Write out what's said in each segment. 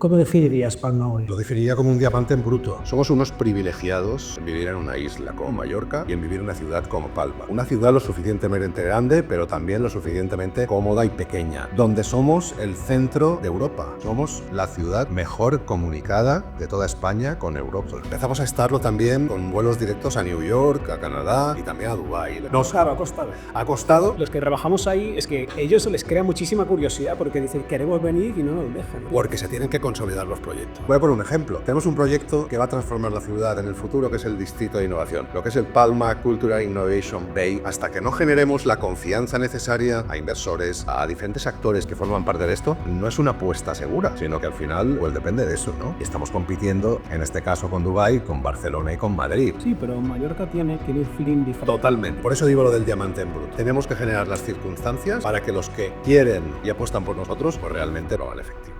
¿Cómo definirías Palma hoy? Lo definiría como un diamante en bruto. Somos unos privilegiados en vivir en una isla como Mallorca y en vivir en una ciudad como Palma. Una ciudad lo suficientemente grande, pero también lo suficientemente cómoda y pequeña, donde somos el centro de Europa. Somos la ciudad mejor comunicada de toda España con Europa. Empezamos a estarlo también con vuelos directos a New York, a Canadá y también a Dubái. Ha costado. Ha costado. Los que trabajamos ahí es que ellos les crea muchísima curiosidad porque dicen queremos venir y no nos dejan. Porque se tienen que consolidar los proyectos. Voy a poner un ejemplo. Tenemos un proyecto que va a transformar la ciudad en el futuro, que es el Distrito de Innovación, lo que es el Palma Cultural Innovation Bay. Hasta que no generemos la confianza necesaria a inversores, a diferentes actores que forman parte de esto, no es una apuesta segura, sino que al final pues depende de eso, ¿no? Y estamos compitiendo, en este caso con Dubái, con Barcelona y con Madrid. Sí, pero Mallorca tiene un feeling diferente. Totalmente. Por eso digo lo del diamante en bruto. Tenemos que generar las circunstancias para que los que quieren y apuestan por nosotros, pues realmente lo hagan efectivo.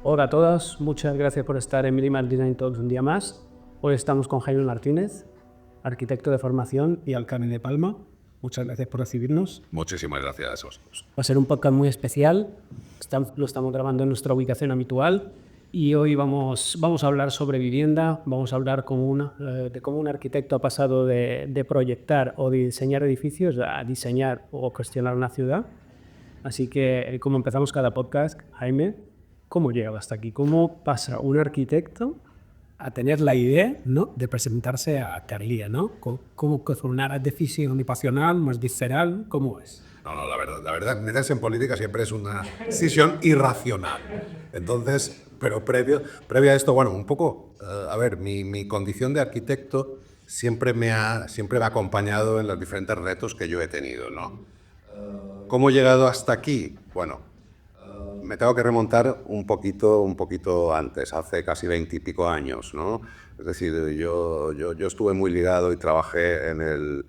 Hola a todos, muchas gracias por estar en Minimal Design Talks un día más. Hoy estamos con Jaime Martínez, arquitecto de formación y alcalde de Palma. Muchas gracias por recibirnos. Muchísimas gracias a vosotros. Va a ser un podcast muy especial. Lo estamos grabando en nuestra ubicación habitual y hoy vamos a hablar sobre vivienda. Vamos a hablar de cómo un arquitecto ha pasado de proyectar o de diseñar edificios a diseñar o cuestionar una ciudad. Así que, como empezamos cada podcast, Jaime, ¿cómo llega hasta aquí? ¿Cómo pasa un arquitecto a tener la idea, ¿no?, de presentarse a Carlia, ¿no? ¿Cómo una decisión passional, más visceral? ¿Cómo es? No, la verdad, meterse en política siempre es una decisión irracional. Entonces, pero previo a esto, bueno, un poco, a ver, mi condición de arquitecto siempre me ha acompañado en los diferentes retos que yo he tenido, ¿no? ¿Cómo he llegado hasta aquí? Bueno, me tengo que remontar un poquito antes, hace casi 20 y pico años, ¿no? Es decir, yo estuve muy ligado y trabajé en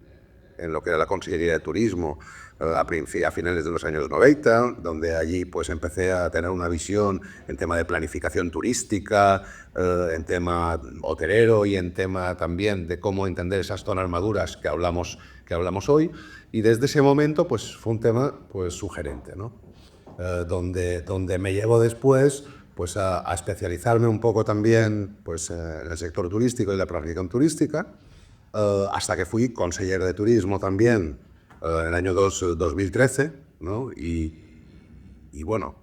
lo que era la Consellería de Turismo a finales de los años 90, donde allí pues empecé a tener una visión en tema de planificación turística, en tema hotelero y en tema también de cómo entender esas zonas maduras que hablamos hoy. Y desde ese momento pues fue un tema pues sugerente, ¿no? Donde me llevo después pues a especializarme un poco también pues, en el sector turístico y la planificación turística, hasta que fui consejero de turismo también en el año 2013, ¿no? Y bueno,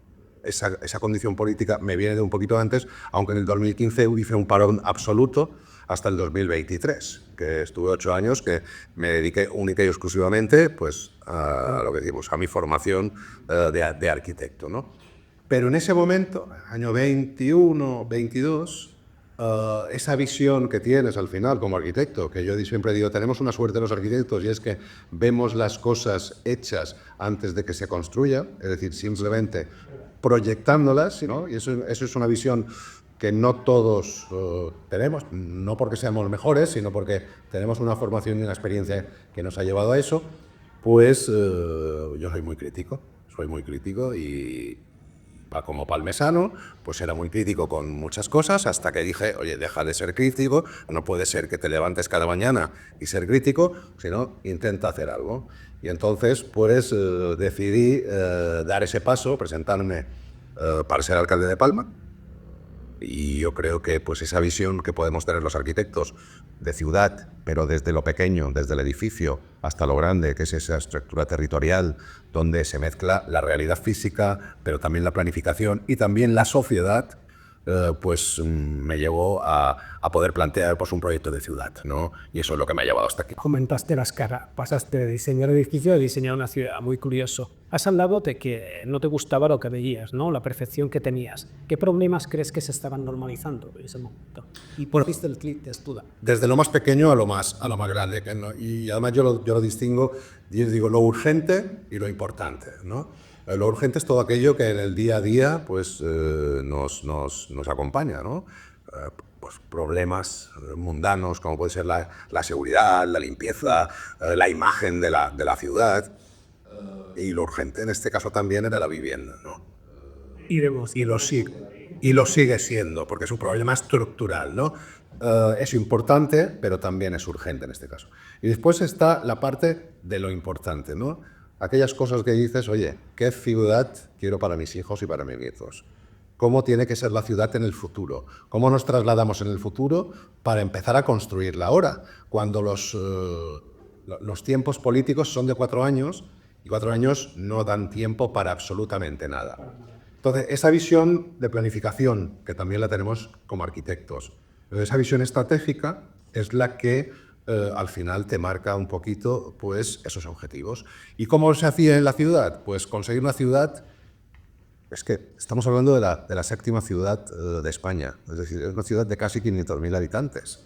esa condición política me viene de un poquito antes, aunque en el 2015 hice un parón absoluto hasta el 2023, que estuve 8 años, que me dediqué única y exclusivamente pues, a lo que decimos, a mi formación de arquitecto, ¿no? Pero en ese momento, año 21, 22, esa visión que tienes al final como arquitecto, que yo siempre digo, tenemos una suerte los arquitectos y es que vemos las cosas hechas antes de que se construya, es decir, simplemente proyectándolas, ¿no? Y eso es una visión que no todos tenemos, no porque seamos mejores, sino porque tenemos una formación y una experiencia que nos ha llevado a eso, pues yo soy muy crítico y como palmesano, pues era muy crítico con muchas cosas, hasta que dije, oye, deja de ser crítico, no puede ser que te levantes cada mañana y ser crítico, sino intenta hacer algo. Y entonces, pues decidí dar ese paso, presentarme para ser alcalde de Palma. Y yo creo que pues esa visión que podemos tener los arquitectos de ciudad, pero desde lo pequeño, desde el edificio hasta lo grande, que es esa estructura territorial donde se mezcla la realidad física, pero también la planificación y también la sociedad, pues me llevó a poder plantear pues, un proyecto de ciudad, ¿no? Y eso es lo que me ha llevado hasta aquí. Comentaste las caras, pasaste de diseñar edificios a diseñar una ciudad, muy curioso. Has hablado de que no te gustaba lo que veías, ¿no? La percepción que tenías. ¿Qué problemas crees que se estaban normalizando en ese momento? ¿Y por qué viste el clic de estudio? Desde lo más pequeño a lo más grande. Que no, y además yo lo distingo, yo digo lo urgente y lo importante, ¿no? Lo urgente es todo aquello que en el día a día pues, nos acompaña, ¿no? Pues problemas mundanos como puede ser la seguridad, la limpieza, la imagen de la ciudad. Y lo urgente en este caso también era la vivienda, ¿no? Y lo sigue siendo, porque es un problema estructural, ¿no? Es importante, pero también es urgente en este caso. Y después está la parte de lo importante, ¿no? Aquellas cosas que dices, oye, ¿qué ciudad quiero para mis hijos y para mis nietos? cómo tiene que ser la ciudad en el futuro, cómo nos trasladamos en el futuro para empezar a construirla ahora, cuando los tiempos políticos son de 4 años y 4 años no dan tiempo para absolutamente nada. Entonces, esa visión de planificación, que también la tenemos como arquitectos, esa visión estratégica es la que al final te marca un poquito pues, esos objetivos. ¿Y cómo se hacía en la ciudad? Pues conseguir una ciudad. Es que estamos hablando de la séptima ciudad de España, es decir, es una ciudad de casi 500.000 habitantes,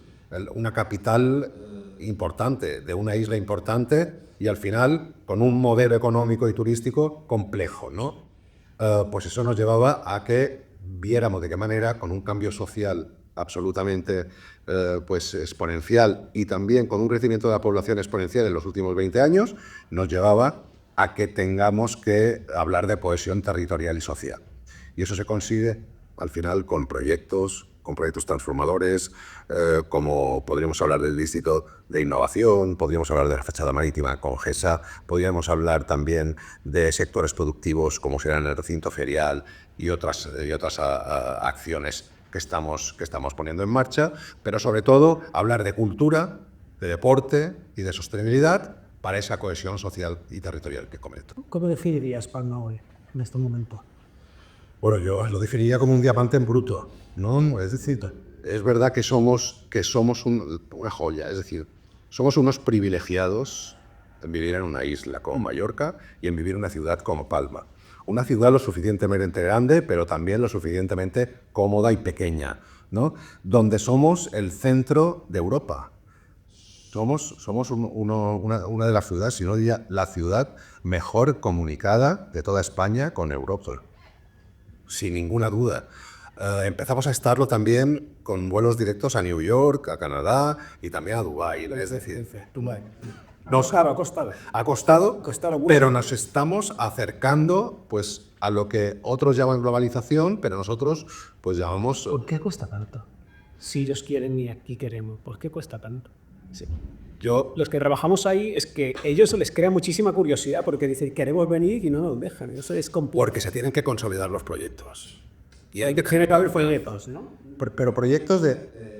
una capital importante, de una isla importante y al final con un modelo económico y turístico complejo, ¿no? Pues eso nos llevaba a que viéramos de qué manera, con un cambio social absolutamente pues exponencial y también con un crecimiento de la población exponencial en los últimos 20 años, nos llevaba a que tengamos que hablar de cohesión territorial y social. Y eso se consigue, al final, con proyectos transformadores, como podríamos hablar del Distrito de Innovación, podríamos hablar de la fachada marítima con GESA, podríamos hablar también de sectores productivos como serán el recinto ferial y otras acciones que estamos poniendo en marcha, pero sobre todo hablar de cultura, de deporte y de sostenibilidad, para esa cohesión social y territorial que comento. ¿Cómo definirías Palma hoy, en este momento? Bueno, yo lo definiría como un diamante en bruto, ¿no? Es decir, es verdad que somos una joya, es decir, somos unos privilegiados en vivir en una isla como Mallorca y en vivir en una ciudad como Palma. Una ciudad lo suficientemente grande, pero también lo suficientemente cómoda y pequeña, ¿no? Donde somos el centro de Europa. Somos una de las ciudades, si no diría la ciudad mejor comunicada de toda España con Europa, sin ninguna duda. Empezamos a estarlo también con vuelos directos a New York, a Canadá y también a Dubái. Es decir, Dubái. Ha costado, pero nos estamos acercando pues, a lo que otros llaman globalización, pero nosotros pues llamamos... ¿Por qué cuesta tanto? Si ellos quieren y aquí queremos, ¿por qué cuesta tanto? Sí. Los que trabajamos ahí es que ellos les crea muchísima curiosidad porque dicen queremos venir y no nos dejan. Eso es complejo. Porque se tienen que consolidar los proyectos. Y tiene que haber folletos, ¿no? Pero proyectos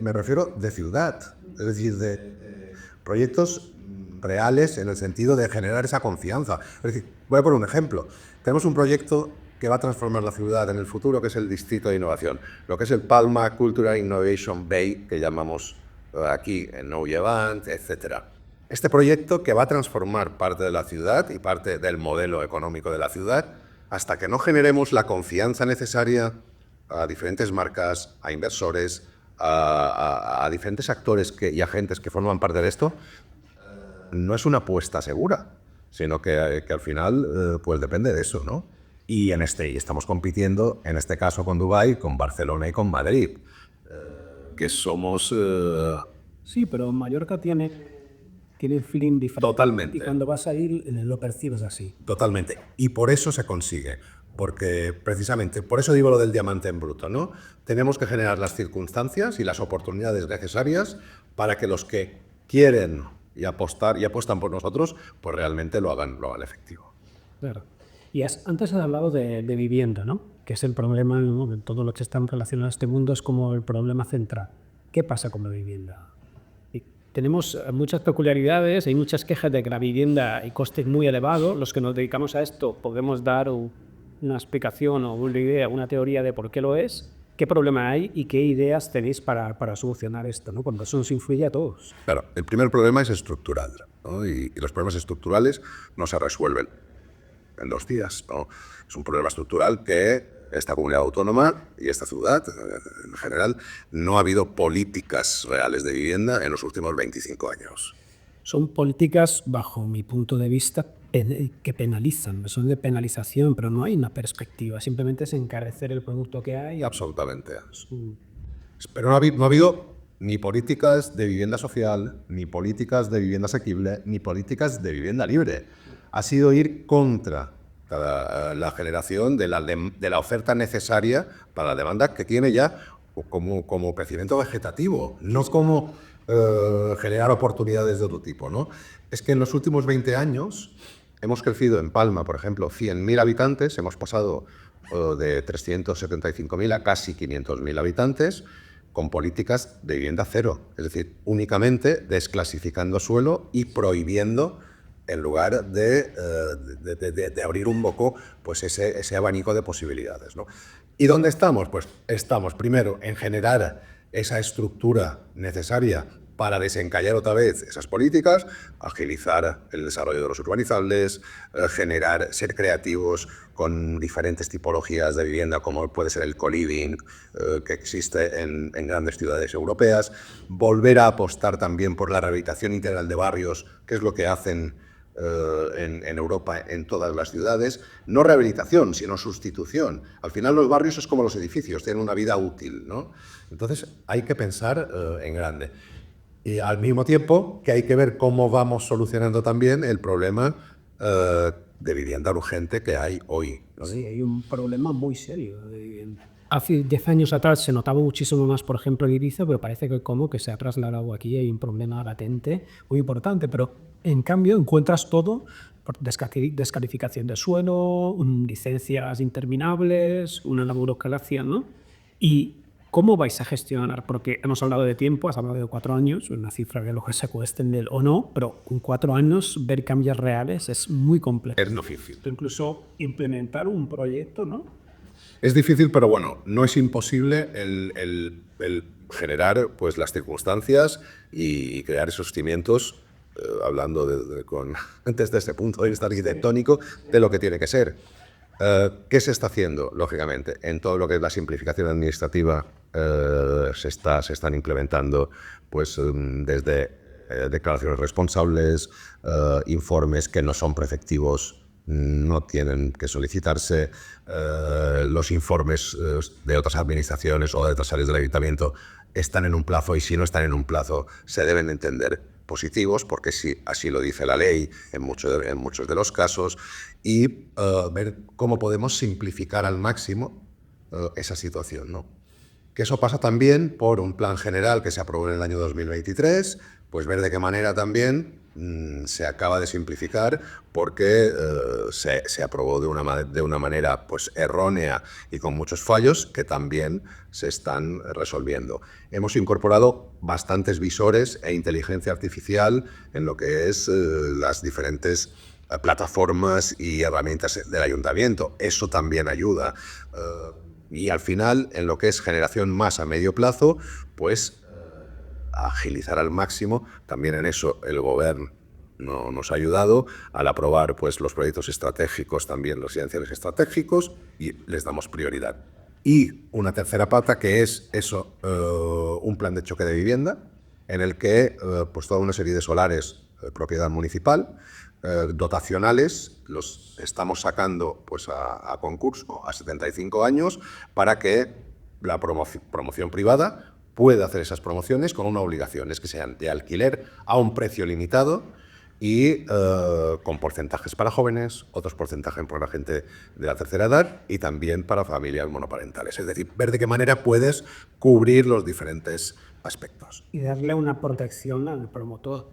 me refiero de ciudad, es decir, de proyectos reales en el sentido de generar esa confianza. Es decir, voy a poner un ejemplo. Tenemos un proyecto que va a transformar la ciudad en el futuro, que es el Distrito de Innovación, lo que es el Palma Cultural Innovation Bay, que llamamos aquí en Nou Llevant, etc. Este proyecto que va a transformar parte de la ciudad y parte del modelo económico de la ciudad, hasta que no generemos la confianza necesaria a diferentes marcas, a inversores, a diferentes actores y agentes que forman parte de esto, no es una apuesta segura, sino que al final pues depende de eso, ¿no? Y estamos compitiendo, en este caso con Dubái, con Barcelona y con Madrid, que somos... Sí, pero Mallorca tiene feeling diferente. Totalmente. Y cuando vas a ir lo percibes así. Totalmente. Y por eso se consigue. Porque precisamente, por eso digo lo del diamante en bruto, ¿no? Tenemos que generar las circunstancias y las oportunidades necesarias para que los que quieren y apuestan por nosotros, pues realmente lo hagan efectivo. Claro. Y antes has hablado de vivienda, ¿no? Que es el problema, ¿no? De todo lo que está relacionado a este mundo, es como el problema central. ¿Qué pasa con la vivienda? Y tenemos muchas peculiaridades, hay muchas quejas de que la vivienda hay costes muy elevados. Los que nos dedicamos a esto podemos dar una explicación o una idea, una teoría de por qué lo es, qué problema hay y qué ideas tenéis para solucionar esto, ¿no? Cuando eso nos influye a todos. Claro, el primer problema es estructural, ¿no? Y los problemas estructurales no se resuelven en 2 días, ¿no? Es un problema estructural que esta comunidad autónoma y esta ciudad, en general, no ha habido políticas reales de vivienda en los últimos 25 años. Son políticas, bajo mi punto de vista, que penalizan, son de penalización, pero no hay una perspectiva, simplemente es encarecer el producto que hay. Absolutamente. Pero no ha habido ni políticas de vivienda social, ni políticas de vivienda asequible, ni políticas de vivienda libre. Ha sido ir contra la generación de la oferta necesaria para la demanda que tiene ya como crecimiento vegetativo, no como generar oportunidades de otro tipo, ¿no? Es que en los últimos 20 años hemos crecido en Palma, por ejemplo, 100.000 habitantes, hemos pasado de 375.000 a casi 500.000 habitantes, con políticas de vivienda cero, es decir, únicamente desclasificando suelo y prohibiendo, en lugar de abrir un poco pues ese abanico de posibilidades, ¿no? ¿Y dónde estamos? Pues estamos primero en generar esa estructura necesaria para desencallar otra vez esas políticas, agilizar el desarrollo de los urbanizables, ser creativos con diferentes tipologías de vivienda, como puede ser el co-living que existe en grandes ciudades europeas, volver a apostar también por la rehabilitación integral de barrios, que es lo que hacen en Europa en todas las ciudades. No rehabilitación, sino sustitución. Al final los barrios es como los edificios, tienen una vida útil, ¿no? Entonces hay que pensar en grande. Y al mismo tiempo que hay que ver cómo vamos solucionando también el problema de vivienda urgente que hay hoy, ¿no? Sí, hay un problema muy serio de vivienda. Hace 10 años atrás se notaba muchísimo más, por ejemplo, en Ibiza, pero parece que como que se ha trasladado aquí, hay un problema latente muy importante, pero en cambio encuentras todo por descalificación de suelo, licencias interminables, una burocracia, ¿no? Y ¿cómo vais a gestionar? Porque hemos hablado de tiempo, has hablado de 4 años, una cifra que lo que se puede extender o no, pero con 4 años ver cambios reales es muy complejo. Es difícil. Incluso implementar un proyecto, ¿no? Es difícil, pero bueno, no es imposible el generar pues, las circunstancias y crear esos cimientos, hablando desde ese punto de vista arquitectónico, de lo que tiene que ser. ¿Qué se está haciendo? Lógicamente, en todo lo que es la simplificación administrativa se están implementando pues, desde declaraciones responsables, informes que no son preceptivos, no tienen que solicitarse, los informes de otras administraciones o de otras áreas del ayuntamiento están en un plazo, y si no están en un plazo se deben entender positivos, porque sí, así lo dice la ley en muchos de los casos, y ver cómo podemos simplificar al máximo esa situación, ¿no? Que eso pasa también por un plan general que se aprobó en el año 2023, pues ver de qué manera también se acaba de simplificar, porque se aprobó de una manera pues, errónea y con muchos fallos que también se están resolviendo. Hemos incorporado bastantes visores e inteligencia artificial en lo que es las diferentes plataformas y herramientas del ayuntamiento. Eso también ayuda. Y al final, en lo que es generación más a medio plazo, pues agilizar al máximo. También en eso el Gobierno nos ha ayudado al aprobar pues, los proyectos estratégicos, también los residenciales estratégicos, y les damos prioridad. Y una tercera pata, que es eso, un plan de choque de vivienda, en el que pues, toda una serie de solares, propiedad municipal, dotacionales, los estamos sacando pues, a concurso a 75 años para que la promoción privada pueda hacer esas promociones con una obligación, es que sean de alquiler a un precio limitado y con porcentajes para jóvenes, otros porcentajes para la gente de la tercera edad y también para familias monoparentales. Es decir, ver de qué manera puedes cubrir los diferentes aspectos. Y darle una protección al promotor.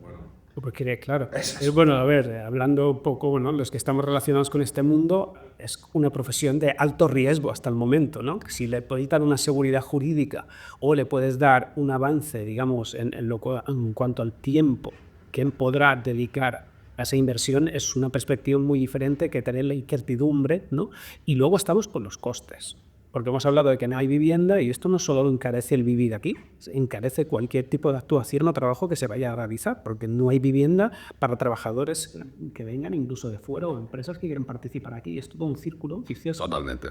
Porque, claro, bueno, a ver, hablando un poco, bueno, los que estamos relacionados con este mundo, es una profesión de alto riesgo hasta el momento, ¿no? Si le puedes dar una seguridad jurídica o le puedes dar un avance, digamos, en cuanto al tiempo que podrá dedicar a esa inversión, es una perspectiva muy diferente que tener la incertidumbre, ¿no? Y luego estamos con los costes. Porque hemos hablado de que no hay vivienda y esto no solo encarece el vivir aquí, encarece cualquier tipo de actuación o trabajo que se vaya a realizar, porque no hay vivienda para trabajadores que vengan incluso de fuera o empresas que quieren participar aquí. Es todo un círculo vicioso. Totalmente.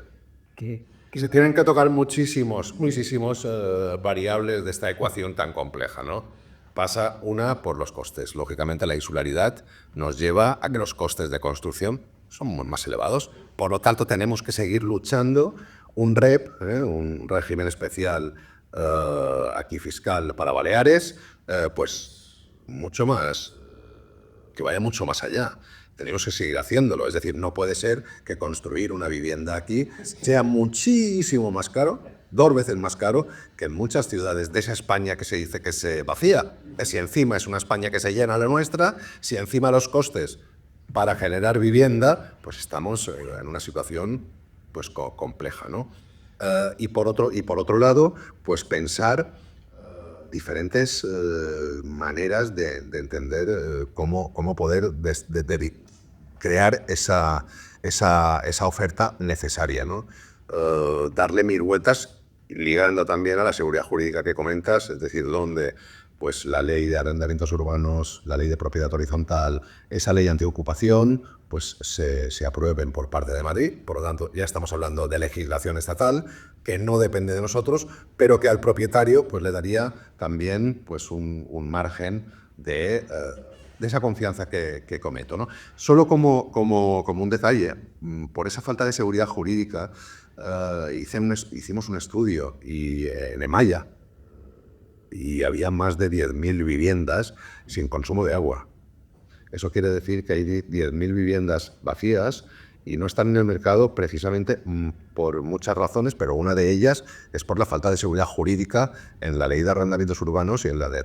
Se tienen que tocar muchísimos variables de esta ecuación tan compleja, ¿no? Pasa una por los costes. Lógicamente, la insularidad nos lleva a que los costes de construcción son más elevados. Por lo tanto, tenemos que seguir luchando un REP, un régimen especial aquí fiscal para Baleares, pues mucho más, que vaya mucho más allá. Tenemos que seguir haciéndolo. Es decir, no puede ser que construir una vivienda aquí sea muchísimo más caro, 2 veces más caro que en muchas ciudades de esa España que se dice que se vacía. Si encima es una España que se llena la nuestra, si encima los costes para generar vivienda, pues estamos en una situación pues compleja, ¿no? Y por otro lado, pues pensar diferentes maneras de entender cómo poder crear esa oferta necesaria, ¿no? Darle mil vueltas, ligando también a la seguridad jurídica que comentas, es decir, donde pues la ley de arrendamientos urbanos, la ley de propiedad horizontal, esa ley antiocupación, pues se aprueben por parte de Madrid. Por lo tanto, ya estamos hablando de legislación estatal que no depende de nosotros, pero que al propietario pues le daría también pues un margen de esa confianza que cometo, ¿no? Solo como un detalle, por esa falta de seguridad jurídica, hicimos un estudio en Emaya, y había más de 10.000 viviendas sin consumo de agua. Eso quiere decir que hay 10.000 viviendas vacías y no están en el mercado precisamente por muchas razones, pero una de ellas es por la falta de seguridad jurídica en la ley de arrendamientos urbanos y en la de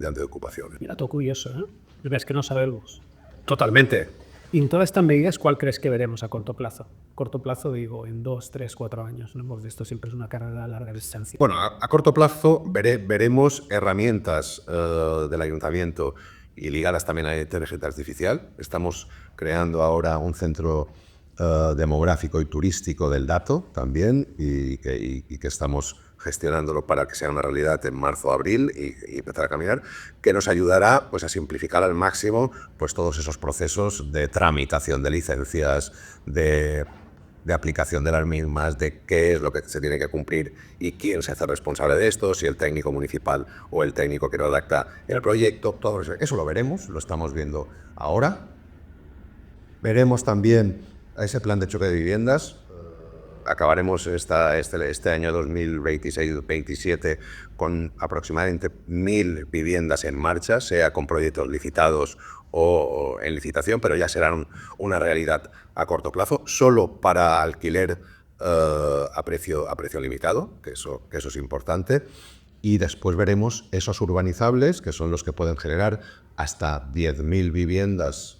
antiocupación. Mira, todo curioso, ¿eh? Ves que no sabemos. Totalmente. Y en todas estas medidas, ¿cuál crees que veremos a corto plazo? Corto plazo, digo, en 2, 3, 4 años, ¿no? Porque esto siempre es una carrera a larga distancia. Bueno, a corto plazo veremos herramientas del ayuntamiento y ligadas también a la inteligencia artificial. Estamos creando ahora un centro demográfico y turístico del dato también y que estamos gestionándolo para que sea una realidad en marzo o abril y empezar a caminar, que nos ayudará pues, a simplificar al máximo pues, todos esos procesos de tramitación de licencias, de aplicación de las mismas, de qué es lo que se tiene que cumplir y quién se hace responsable de esto, si el técnico municipal o el técnico que redacta el proyecto, todo eso lo veremos, lo estamos viendo ahora. Veremos también ese plan de choque de viviendas. Acabaremos este año 2026-27 con aproximadamente 1.000 viviendas en marcha, sea con proyectos licitados o en licitación, pero ya serán una realidad a corto plazo, solo para alquiler a precio limitado, que eso es importante. Y después veremos esos urbanizables, que son los que pueden generar hasta 10.000 viviendas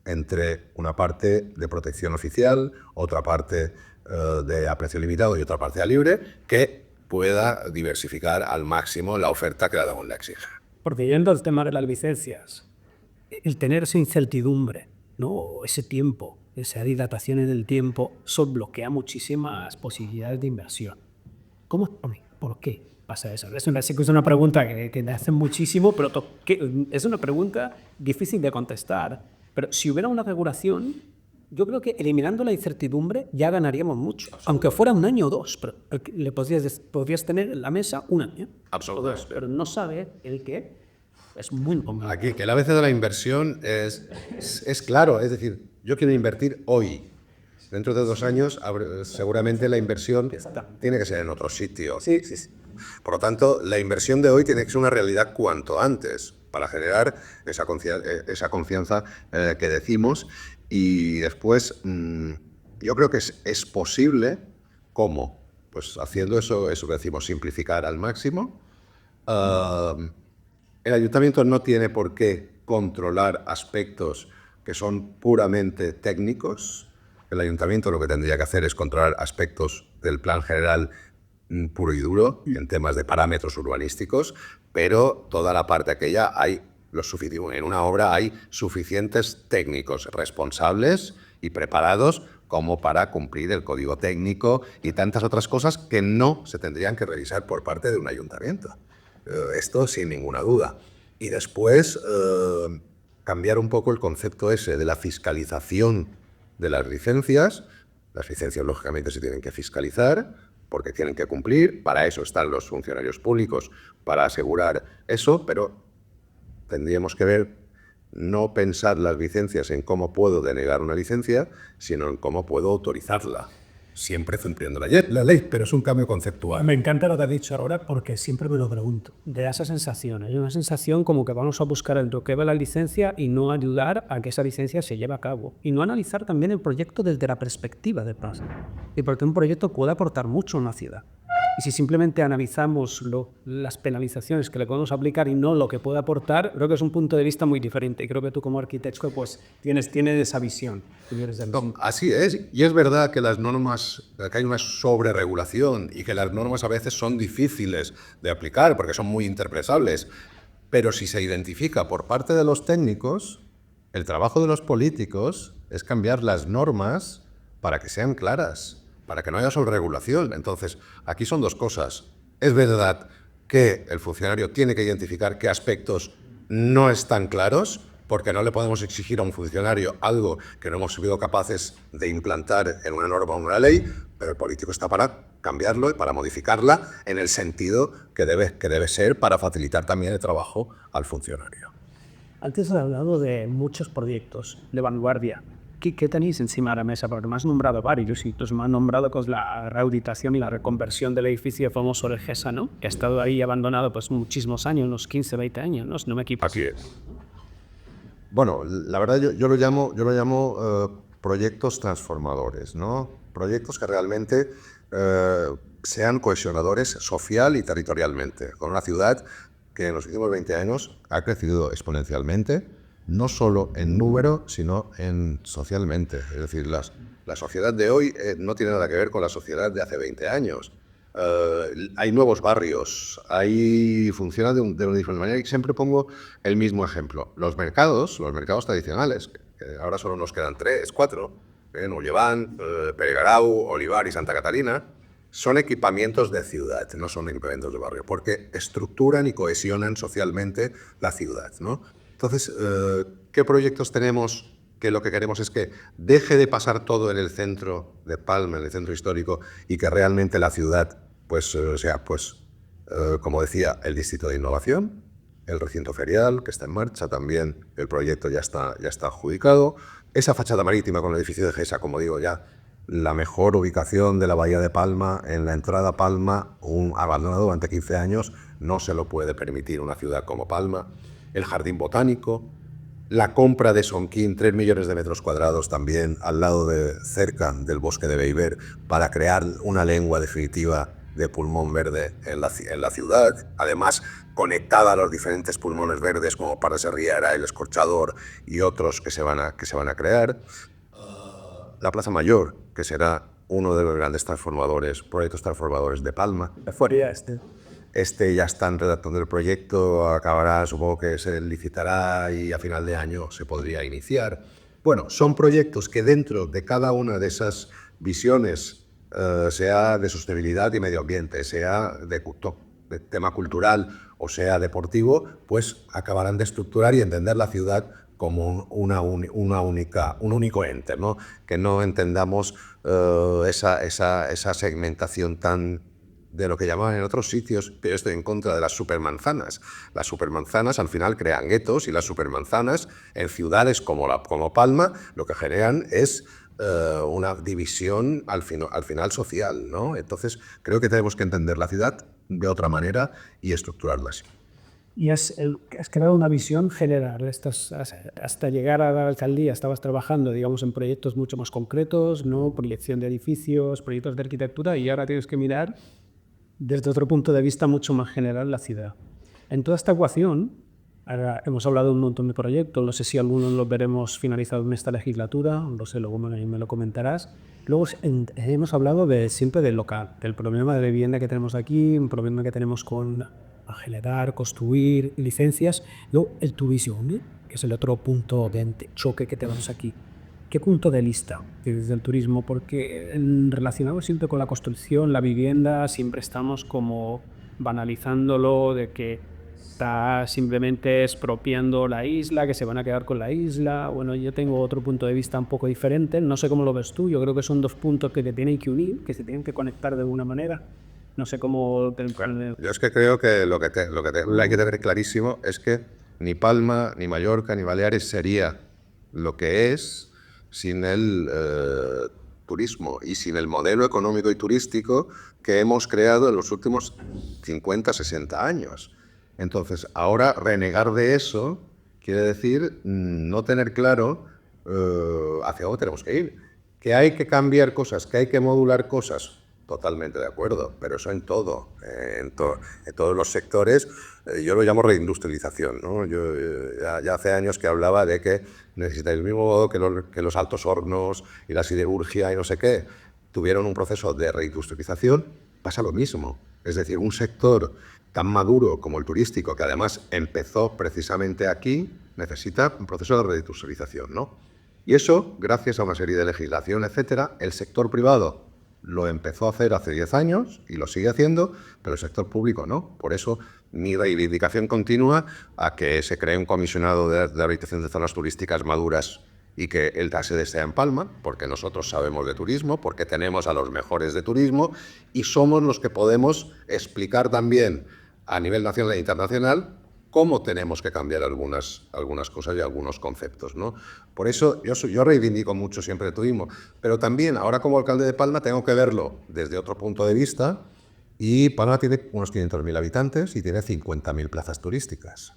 entre una parte de protección oficial, otra parte de a precio limitado y otra parte a libre, que pueda diversificar al máximo la oferta que la DAGON le exige. Porque yendo al tema de las licencias, el tener esa incertidumbre, ¿no? Ese tiempo, esa dilatación en el tiempo, eso bloquea muchísimas posibilidades de inversión. ¿Por qué pasa eso? Es una pregunta que me hacen muchísimo, pero es una pregunta difícil de contestar. Pero si hubiera una regulación, yo creo que eliminando la incertidumbre ya ganaríamos mucho. Aunque fuera un año o dos, pero le podrías tener en la mesa un año. Absolutamente. Pero no saber el qué es muy complicado. Aquí, que el ABC de la inversión es claro, es decir, yo quiero invertir hoy. Dentro de 2 años, seguramente la inversión tiene que ser en otro sitio. Sí. Por lo tanto, la inversión de hoy tiene que ser una realidad cuanto antes para generar esa confianza que decimos. Y después, yo creo que es posible, ¿cómo? Pues haciendo eso que decimos, simplificar al máximo. El ayuntamiento no tiene por qué controlar aspectos que son puramente técnicos. El ayuntamiento lo que tendría que hacer es controlar aspectos del plan general puro y duro, en temas de parámetros urbanísticos, pero toda la parte aquella en una obra hay suficientes técnicos responsables y preparados como para cumplir el código técnico y tantas otras cosas que no se tendrían que revisar por parte de un ayuntamiento. Esto sin ninguna duda. Y después cambiar un poco el concepto ese de la fiscalización de las licencias. Las licencias, lógicamente, se tienen que fiscalizar porque tienen que cumplir. Para eso están los funcionarios públicos, para asegurar eso, pero tendríamos que ver, no pensar las licencias en cómo puedo denegar una licencia, sino en cómo puedo autorizarla. Siempre cumpliendo la ley, pero es un cambio conceptual. Me encanta lo que has dicho ahora porque siempre me lo pregunto. Da esa sensación, es una sensación como que vamos a buscar el bloqueo de la licencia y no ayudar a que esa licencia se lleve a cabo. Y no analizar también el proyecto desde la perspectiva de plazo. Y porque un proyecto puede aportar mucho a una ciudad. Y si simplemente analizamos las penalizaciones que le podemos aplicar y no lo que puede aportar, creo que es un punto de vista muy diferente. Y creo que tú como arquitecto pues tienes esa visión. No, así es. Y es verdad que las normas, que hay una sobreregulación y que las normas a veces son difíciles de aplicar porque son muy interpretables. Pero si se identifica por parte de los técnicos, el trabajo de los políticos es cambiar las normas para que sean claras, para que no haya sobreregulación. Entonces, aquí son dos cosas. Es verdad que el funcionario tiene que identificar qué aspectos no están claros, porque no le podemos exigir a un funcionario algo que no hemos sido capaces de implantar en una norma o en una ley, pero el político está para cambiarlo y para modificarla en el sentido que debe ser para facilitar también el trabajo al funcionario. Antes has hablado de muchos proyectos de vanguardia. ¿Qué tenéis encima de la mesa? Porque me has nombrado varios y tú me has nombrado pues, la rehabilitación y la reconversión del edificio famoso del GESA, ¿no? Que ha estado ahí abandonado pues, muchísimos años, unos 15, 20 años, ¿no? Si no me equivoco. Así es. Bueno, la verdad yo lo llamo proyectos transformadores, ¿no? Proyectos que realmente sean cohesionadores social y territorialmente, con una ciudad que en los últimos 20 años ha crecido exponencialmente, no solo en número, sino socialmente. Es decir, la sociedad de hoy no tiene nada que ver con la sociedad de hace 20 años. Hay nuevos barrios, funciona de una diferente manera y siempre pongo el mismo ejemplo. Los mercados tradicionales, que ahora solo nos quedan 3, 4, Nulleván, Peregarau, Olivar y Santa Catarina, son equipamientos de ciudad, no son equipamientos de barrio, porque estructuran y cohesionan socialmente la ciudad, ¿no? Entonces, ¿qué proyectos tenemos? Que lo que queremos es que deje de pasar todo en el centro de Palma, en el centro histórico, y que realmente la ciudad sea, como decía, el distrito de innovación, el recinto ferial, que está en marcha también, el proyecto ya está adjudicado, esa fachada marítima con el edificio de GESA, como digo ya, la mejor ubicación de la bahía de Palma, en la entrada a Palma, abandonado durante 15 años, no se lo puede permitir una ciudad como Palma, el jardín botánico, la compra de Sonquín, 3 millones de metros cuadrados también, cerca del bosque de Beiber, para crear una lengua definitiva de pulmón verde en la ciudad, además conectada a los diferentes pulmones verdes como Parras de Riera, el Escorchador y otros que se van a crear. La Plaza Mayor, que será uno de los grandes proyectos transformadores de Palma. Ya están redactando el proyecto, acabará, supongo que se licitará y a final de año se podría iniciar. Bueno, son proyectos que dentro de cada una de esas visiones, sea de sostenibilidad y medio ambiente, sea de tema cultural o sea deportivo, pues acabarán de estructurar y entender la ciudad como un único ente, ¿no? Que no entendamos esa segmentación tan de lo que llamaban en otros sitios, pero estoy en contra de las supermanzanas. Las supermanzanas al final crean guetos y las supermanzanas en ciudades como Palma lo que generan es una división al final social, ¿no? Entonces creo que tenemos que entender la ciudad de otra manera y estructurarla así. Y has creado una visión general. Hasta llegar a la alcaldía estabas trabajando, digamos, en proyectos mucho más concretos, ¿no? Proyección de edificios, proyectos de arquitectura, y ahora tienes que mirar desde otro punto de vista mucho más general la ciudad. En toda esta ecuación, ahora hemos hablado de un montón de proyectos, no sé si algunos los veremos finalizados en esta legislatura, no sé, luego me lo comentarás. Luego hemos hablado siempre del local, del problema de vivienda que tenemos aquí, un problema que tenemos con generar, construir, licencias. Luego el turismo, que es el otro punto de choque que tenemos aquí. ¿Qué punto de vista desde el turismo? Porque relacionado siempre con la construcción, la vivienda, siempre estamos como banalizándolo de que está simplemente expropiando la isla, que se van a quedar con la isla. Bueno, yo tengo otro punto de vista un poco diferente, no sé cómo lo ves tú, yo creo que son dos puntos que te tienen que unir, que se tienen que conectar de alguna manera. No sé cómo... Yo es que creo que lo que hay que tener clarísimo es que ni Palma, ni Mallorca, ni Baleares sería lo que es sin el turismo y sin el modelo económico y turístico que hemos creado en los últimos 50, 60 años. Entonces, ahora renegar de eso quiere decir no tener claro hacia dónde tenemos que ir. Que hay que cambiar cosas, que hay que modular cosas, Totalmente de acuerdo, pero eso en todo, en todos los sectores. Yo lo llamo reindustrialización, ¿no? Yo ya hace años que hablaba de que necesitáis el mismo modo que los altos hornos y la siderurgia y no sé qué tuvieron un proceso de reindustrialización, pasa lo mismo. Es decir, un sector tan maduro como el turístico, que además empezó precisamente aquí, necesita un proceso de reindustrialización, ¿no? Y eso, gracias a una serie de legislación, etcétera, el sector privado lo empezó a hacer hace 10 años y lo sigue haciendo, pero el sector público no. Por eso mi reivindicación continua a que se cree un comisionado de rehabilitación de zonas turísticas maduras y que el sede sea en Palma, porque nosotros sabemos de turismo, porque tenemos a los mejores de turismo y somos los que podemos explicar también a nivel nacional e internacional cómo tenemos que cambiar algunas cosas y algunos conceptos, ¿no? Por eso yo reivindico mucho siempre el turismo, pero también ahora como alcalde de Palma tengo que verlo desde otro punto de vista, y Palma tiene unos 500.000 habitantes y tiene 50.000 plazas turísticas.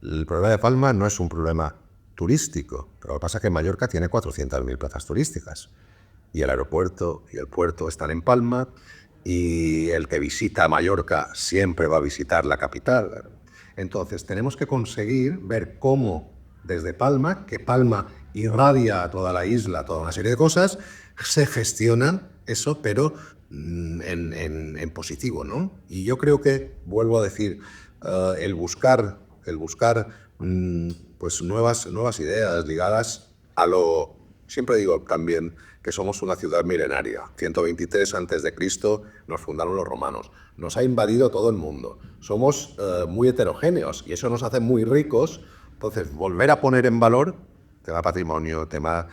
El problema de Palma no es un problema turístico, pero lo que pasa es que Mallorca tiene 400.000 plazas turísticas y el aeropuerto y el puerto están en Palma y el que visita Mallorca siempre va a visitar la capital. Entonces, tenemos que conseguir ver cómo, desde Palma, que Palma irradia a toda la isla, toda una serie de cosas, se gestionan eso, pero en positivo, ¿no? Y yo creo que, vuelvo a decir, el buscar pues nuevas ideas ligadas a lo... Siempre digo también que somos una ciudad milenaria. 123 a.C. nos fundaron los romanos. Nos ha invadido todo el mundo. Somos muy heterogéneos y eso nos hace muy ricos. Entonces, volver a poner en valor tema patrimonio, tema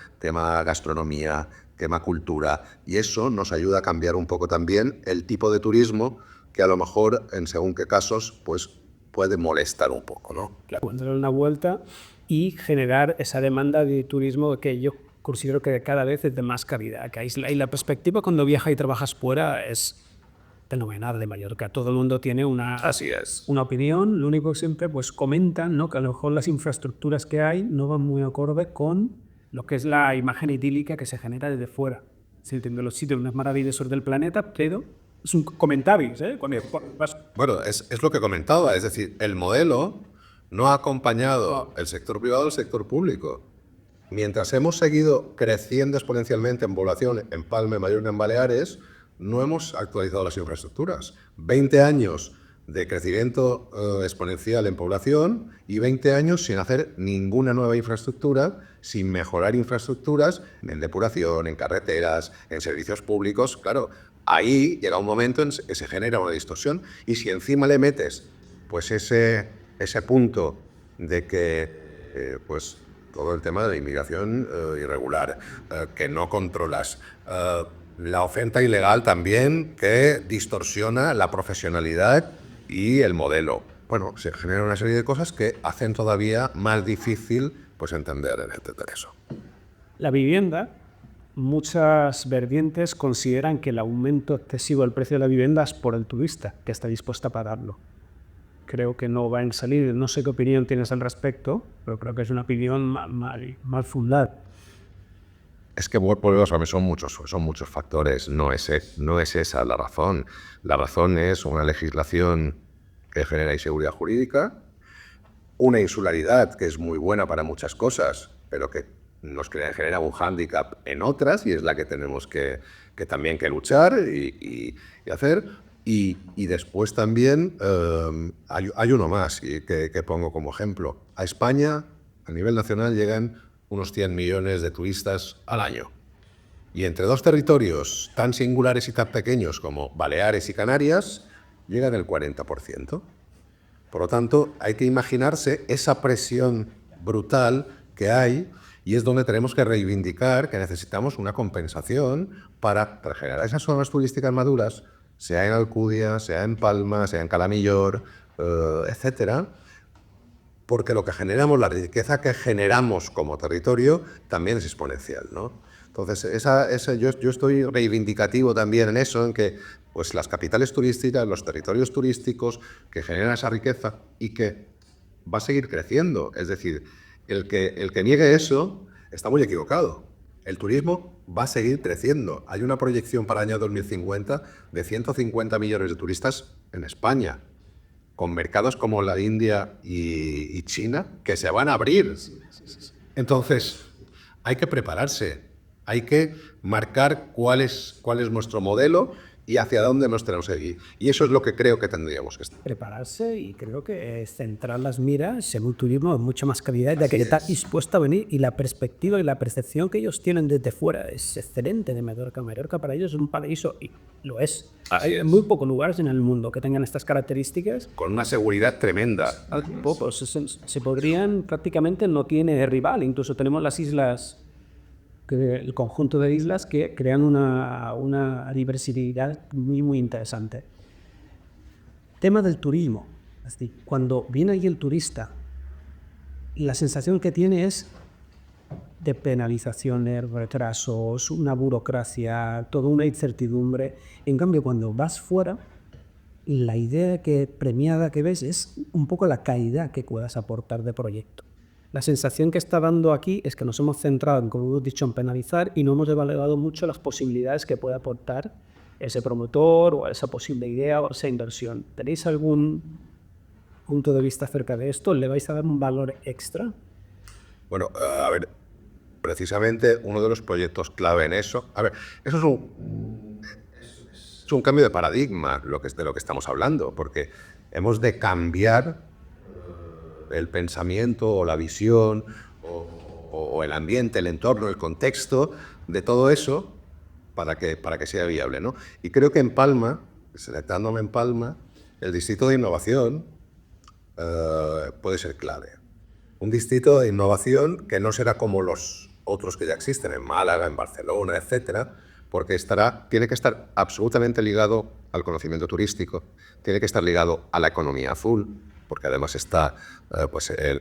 gastronomía, tema cultura, y eso nos ayuda a cambiar un poco también el tipo de turismo que a lo mejor, en según qué casos, pues puede molestar un poco, ¿no? Claro, darle una vuelta y generar esa demanda de turismo que yo considero que cada vez es de más calidad. Y la perspectiva cuando viajas y trabajas fuera es fenomenal de Mallorca. Todo el mundo tiene una opinión. Lo único que siempre pues comentan, ¿no?, que a lo mejor las infraestructuras que hay no van muy acorde con lo que es la imagen idílica que se genera desde fuera. Se entiende los sitios más maravillosos del planeta, pero es un comentario, ¿eh? Bueno, es lo que comentaba, es decir, el modelo no ha acompañado el sector privado al sector público. Mientras hemos seguido creciendo exponencialmente en población en Palma, en Mallorca, en Baleares, no hemos actualizado las infraestructuras. 20 años de crecimiento exponencial en población y 20 años sin hacer ninguna nueva infraestructura, sin mejorar infraestructuras en depuración, en carreteras, en servicios públicos. Claro, ahí llega un momento en que se genera una distorsión y si encima le metes pues ese punto de que pues todo el tema de la inmigración irregular, que no controlas, la oferta ilegal también que distorsiona la profesionalidad y el modelo. Bueno, se genera una serie de cosas que hacen todavía más difícil pues entender eso. La vivienda, muchas vertientes consideran que el aumento excesivo del precio de la vivienda es por el turista, que está dispuesto a pagarlo. Creo que no va a salir, no sé qué opinión tienes al respecto, pero creo que es una opinión mal fundada. Es que volvemos a mí, son muchos factores, no es esa la razón. La razón es una legislación que genera inseguridad jurídica, una insularidad que es muy buena para muchas cosas, pero que nos genera un hándicap en otras y es la que tenemos que también que luchar y hacer. Y después también hay uno más que pongo como ejemplo. A España, a nivel nacional, llegan unos 100 millones de turistas al año. Y entre dos territorios tan singulares y tan pequeños como Baleares y Canarias, llegan el 40%. Por lo tanto, hay que imaginarse esa presión brutal que hay y es donde tenemos que reivindicar que necesitamos una compensación para generar esas zonas turísticas maduras, sea en Alcudia, sea en Palma, sea en Cala Millor, etcétera, porque lo que generamos, la riqueza que generamos como territorio, también es exponencial, ¿no? Entonces, yo estoy reivindicativo también en eso, en que pues, las capitales turísticas, los territorios turísticos que generan esa riqueza y que va a seguir creciendo. Es decir, el que niegue eso está muy equivocado. el turismo va a seguir creciendo. Hay una proyección para el año 2050 de 150 millones de turistas en España, con mercados como la India y China que se van a abrir. Entonces, hay que prepararse, hay que marcar cuál es nuestro modelo y hacia dónde nos tenemos que ir. Y eso es lo que creo que tendríamos que estar. Prepararse y creo que centrar las miras en un turismo de mucha más calidad, de que está dispuesto a venir, y la perspectiva y la percepción que ellos tienen desde fuera es excelente de Mallorca. Mallorca para ellos es un paraíso y lo es. Hay muy pocos lugares en el mundo que tengan estas características. Con una seguridad tremenda. Pocos, se podrían, prácticamente no tiene rival. Incluso tenemos las islas, el conjunto de islas que crean una diversidad muy interesante. Tema del turismo. Es decir, cuando viene ahí el turista, la sensación que tiene es de penalizaciones, retrasos, una burocracia, toda una incertidumbre. En cambio, cuando vas fuera, la idea premiada que ves es un poco la calidad que puedas aportar de proyecto. La sensación que está dando aquí es que nos hemos centrado, como hemos dicho, en penalizar y no hemos evaluado mucho las posibilidades que puede aportar ese promotor o esa posible idea o esa inversión. ¿Tenéis algún punto de vista acerca de esto? ¿Le vais a dar un valor extra? Bueno, a ver, precisamente uno de los proyectos clave en eso... A ver, eso es un cambio de paradigma de lo que estamos hablando, porque hemos de cambiar el pensamiento o la visión o el ambiente, el entorno, el contexto de todo eso para que sea viable, ¿no? Y creo que en Palma, selectándome en Palma, el distrito de innovación puede ser clave. Un distrito de innovación que no será como los otros que ya existen en Málaga, en Barcelona, etcétera, porque tiene que estar absolutamente ligado al conocimiento turístico, tiene que estar ligado a la economía azul, porque además está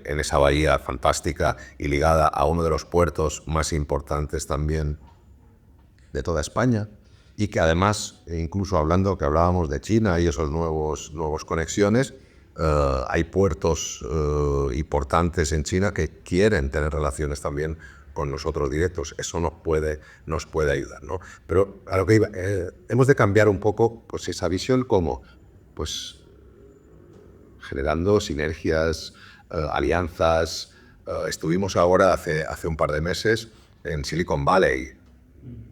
en esa bahía fantástica y ligada a uno de los puertos más importantes también de toda España, y que además, incluso que hablábamos de China y esos nuevos conexiones, hay puertos importantes en China que quieren tener relaciones también con nosotros directos. Eso nos puede ayudar, ¿no? Pero a lo que iba, hemos de cambiar un poco pues esa visión, como pues generando sinergias, alianzas. Estuvimos ahora hace un par de meses en Silicon Valley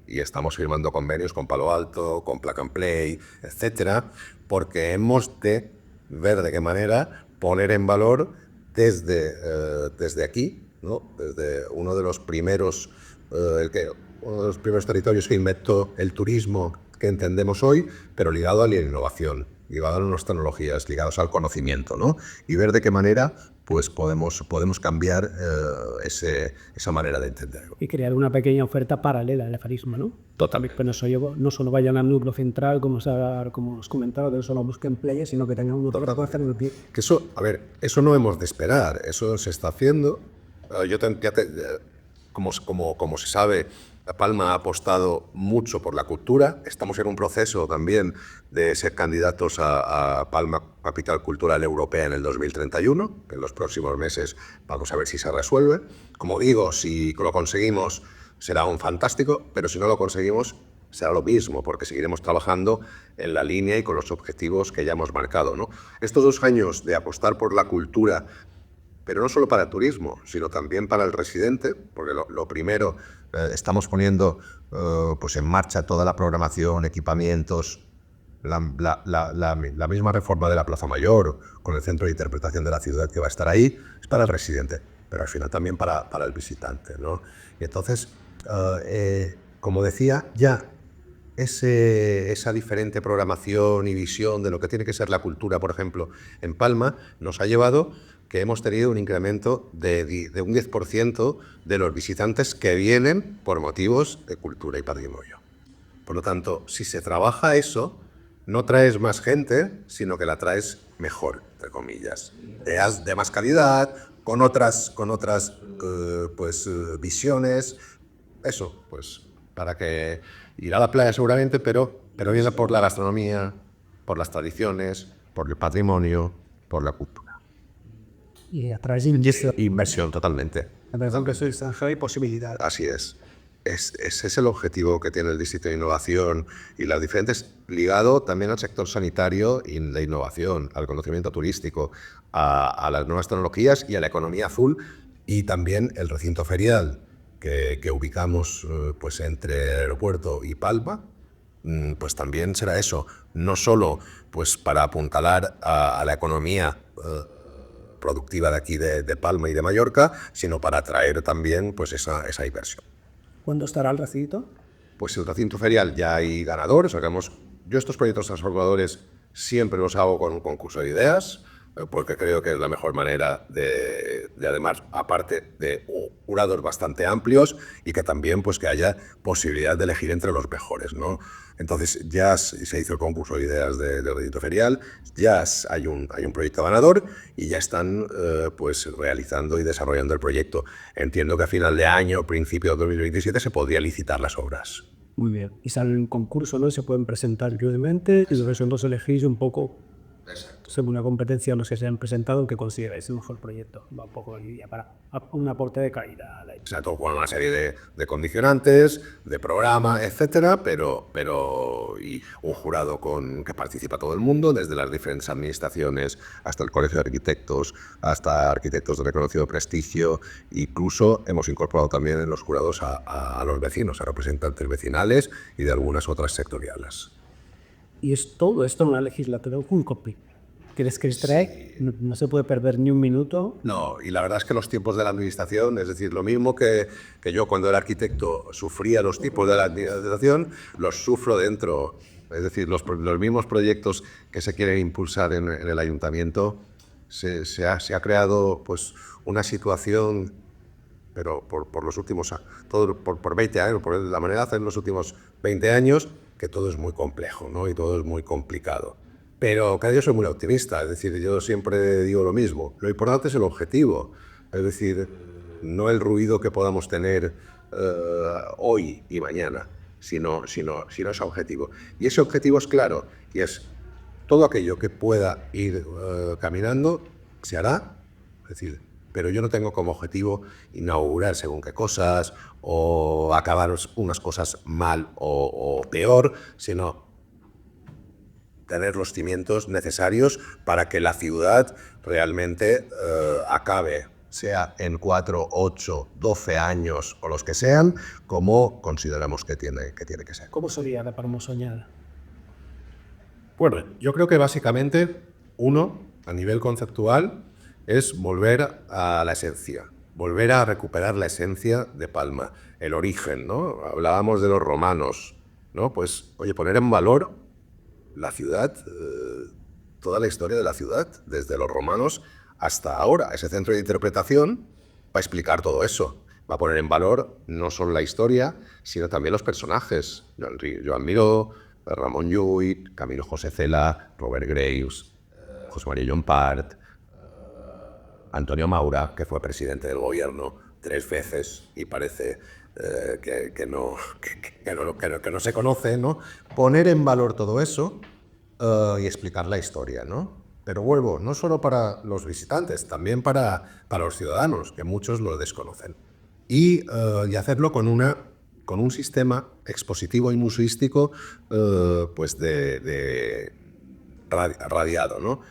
y estamos firmando convenios con Palo Alto, con Plug and Play, etcétera, porque hemos de ver de qué manera poner en valor desde aquí, ¿no? Desde uno de los primeros territorios que inventó el turismo que entendemos hoy, pero ligado a la innovación, ligado a las nuevas tecnologías, ligados al conocimiento, ¿no? Y ver de qué manera pues podemos cambiar esa manera de entenderlo. Y crear una pequeña oferta paralela al afarismo, ¿no? Totalmente. Pero no solo vayan al núcleo central, como os comentaba, de solo busquen players, sino que tengan otra cosa en el pie. Que eso no hemos de esperar, eso se está haciendo. Como se sabe, Palma ha apostado mucho por la cultura. Estamos en un proceso también de ser candidatos a Palma Capital Cultural Europea en el 2031, que en los próximos meses vamos a ver si se resuelve. Como digo, si lo conseguimos será un fantástico, pero si no lo conseguimos será lo mismo, porque seguiremos trabajando en la línea y con los objetivos que ya hemos marcado, ¿no? Estos 2 años de apostar por la cultura, pero no solo para el turismo, sino también para el residente, porque lo primero, estamos poniendo pues en marcha toda la programación, equipamientos, la misma reforma de la Plaza Mayor, con el centro de interpretación de la ciudad que va a estar ahí, es para el residente, pero al final también para el visitante, ¿no? Y entonces, como decía, ya esa diferente programación y visión de lo que tiene que ser la cultura, por ejemplo, en Palma, nos ha llevado que hemos tenido un incremento de un 10% de los visitantes que vienen por motivos de cultura y patrimonio. Por lo tanto, si se trabaja eso, no traes más gente, sino que la traes mejor, entre comillas. De más calidad, con otras visiones. Eso, pues, para que ir a la playa seguramente, pero viene por la gastronomía, por las tradiciones, por el patrimonio, por la cultura. Y a través de Inversión, totalmente. la verdad que soy extranjero y posibilidad. Así es. ese es el objetivo que tiene el Distrito de Innovación y las diferentes, ligado también al sector sanitario y de innovación, al conocimiento turístico, a las nuevas tecnologías y a la economía azul, y también el recinto ferial que ubicamos pues entre el aeropuerto y Palma, pues también será eso, no solo pues para apuntalar a la economía productiva de aquí de Palma y de Mallorca, sino para atraer también pues esa inversión. ¿Cuándo estará el recinto? Pues el recinto ferial ya hay ganadores. Yo estos proyectos transformadores siempre los hago con un concurso de ideas, porque creo que es la mejor manera de además, aparte de jurados bastante amplios y que también pues que haya posibilidad de elegir entre los mejores, ¿no? Entonces ya se hizo el concurso de ideas del recinto ferial, ya hay un proyecto ganador y ya están pues realizando y desarrollando el proyecto. Entiendo que a final de año, principio de 2027, se podría licitar las obras. Muy bien. Y sale un concurso, ¿no? Se pueden presentar libremente y vosotros elegís un poco, según la competencia, los que se han presentado, que consideráis el mejor proyecto. Va un poco ya para un aporte de calidad. O sea, todo con una serie de condicionantes, de programa, etcétera, pero y un jurado que participa todo el mundo, desde las diferentes administraciones hasta el Colegio de Arquitectos, hasta arquitectos de reconocido prestigio. Incluso hemos incorporado también en los jurados a los vecinos, a representantes vecinales y de algunas otras sectoriales. Y es todo esto en una legislatura con copy. ¿Quieres que extrae? No se puede perder ni un minuto. No, y la verdad es que los tiempos de la administración, es decir, lo mismo que yo cuando era arquitecto sufría los tiempos de la administración, los sufro dentro. Es decir, los mismos proyectos que se quieren impulsar en el ayuntamiento, se ha creado pues una situación, pero por los últimos, por 20 años, por la manera de hacer en los últimos 20 años, que todo es muy complejo, ¿no? Y todo es muy complicado. Pero cada día soy muy optimista, es decir, yo siempre digo lo mismo. Lo importante es el objetivo, es decir, no el ruido que podamos tener hoy y mañana, sino ese objetivo. Y ese objetivo es claro, y es todo aquello que pueda ir caminando, se hará, es decir, pero yo no tengo como objetivo inaugurar según qué cosas o acabar unas cosas mal o peor, sino tener los cimientos necesarios para que la ciudad realmente acabe, sea en 4, 8, 12 años o los que sean, como consideramos que tiene que ser. ¿Cómo sería la Palma soñada? Bueno, yo creo que básicamente, a nivel conceptual, es volver a la esencia, volver a recuperar la esencia de Palma, el origen, ¿no? Hablábamos de los romanos, ¿no? Pues, oye, poner en valor la ciudad, toda la historia de la ciudad, desde los romanos hasta ahora. Ese centro de interpretación va a explicar todo eso. Va a poner en valor no solo la historia, sino también los personajes. Joan Miró, Ramon Llull, Camilo José Cela, Robert Graves, José María Llompart, Antonio Maura, que fue presidente del gobierno 3 veces y parece que no se conoce, ¿no? Poner en valor todo eso y explicar la historia, ¿no? Pero vuelvo, no solo para los visitantes, también para los ciudadanos, que muchos lo desconocen. Y hacerlo con un sistema expositivo y museístico pues radiado, ¿no?